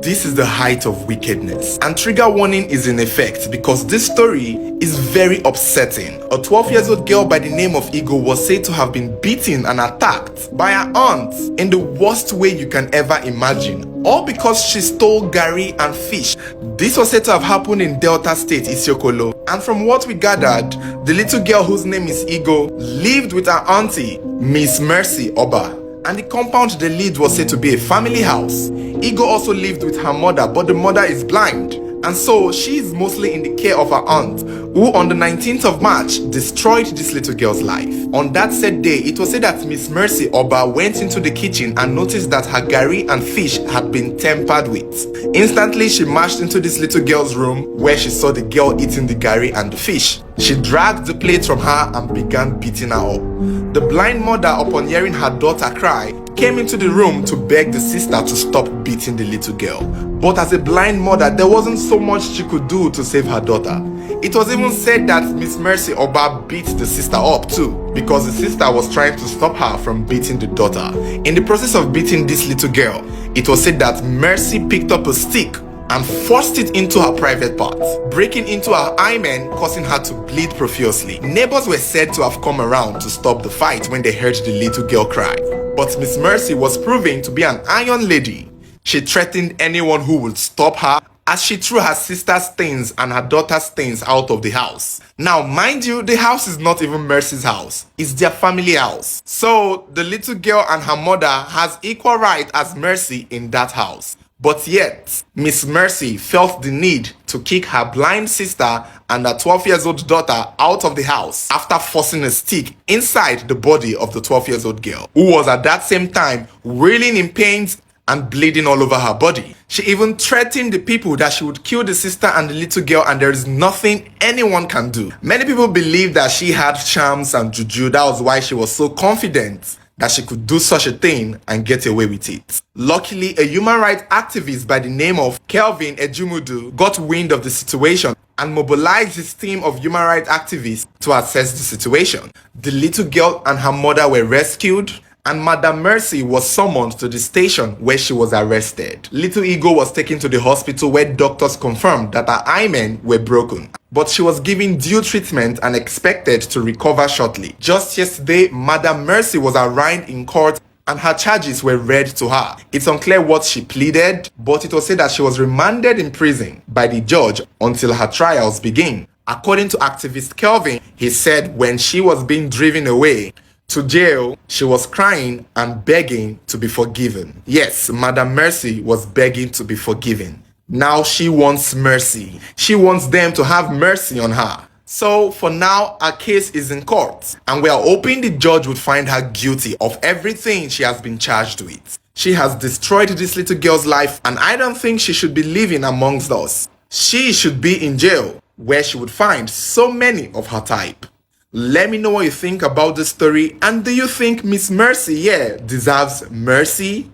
This is the height of wickedness. And trigger warning is in effect because this story is very upsetting. A 12-year-old girl by the name of Ego was said to have been beaten and attacked by her aunt in the worst way you can ever imagine, all because she stole gari and fish. This was said to have happened in Delta State, Isiokolo. And from what we gathered, the little girl whose name is Ego lived with her auntie, Miss Mercy Oba. And the compound they lived was said to be a family house. Ego also lived with her mother, but the mother is blind. And so she is mostly in the care of her aunt, who on the 19th of March destroyed this little girl's life. On that said day, it was said that Miss Mercy Oba went into the kitchen and noticed that her gari and fish had been tampered with. Instantly, she marched into this little girl's room where she saw the girl eating the gari and the fish. She dragged the plate from her and began beating her up. The blind mother, upon hearing her daughter cry, came into the room to beg the sister to stop beating the little girl. But as a blind mother, there wasn't so much she could do to save her daughter. It was even said that Miss Mercy Oba beat the sister up too, because the sister was trying to stop her from beating the daughter. In the process of beating this little girl, it was said that Mercy picked up a stick and forced it into her private parts, breaking into her hymen, causing her to bleed profusely. Neighbors were said to have come around to stop the fight when they heard the little girl cry. But Miss Mercy was proving to be an iron lady. She threatened anyone who would stop her as she threw her sister's things and her daughter's things out of the house. Now, mind you, the house is not even Mercy's house. It's their family house. So, the little girl and her mother has equal right as Mercy in that house. But yet, Miss Mercy felt the need to kick her blind sister and her 12-year-old daughter out of the house after forcing a stick inside the body of the 12-year-old girl, who was at that same time wailing in pains and bleeding all over her body. She even threatened the people that she would kill the sister and the little girl, and there is nothing anyone can do. Many people believe that she had charms and juju. That was why she was so confident that she could do such a thing and get away with it. Luckily, a human rights activist by the name of Kelvin Ejumudu got wind of the situation and mobilized his team of human rights activists to assess the situation. The little girl and her mother were rescued, and Madam Mercy was summoned to the station where she was arrested. Little Ego was taken to the hospital where doctors confirmed that her hymen were broken, but she was given due treatment and expected to recover shortly. Just yesterday, Madam Mercy was arraigned in court and her charges were read to her. It's unclear what she pleaded, but it was said that she was remanded in prison by the judge until her trials begin. According to activist Kelvin, he said when she was being driven away to jail, she was crying and begging to be forgiven. Yes, Madam Mercy was begging to be forgiven. Now she wants mercy. She wants them to have mercy on her. So for now, her case is in court, and we are hoping the judge would find her guilty of everything she has been charged with. She has destroyed this little girl's life, and I don't think she should be living amongst us. She should be in jail, where she would find so many of her type. Let me know what you think about this story, and do you think Miss Mercy deserves mercy?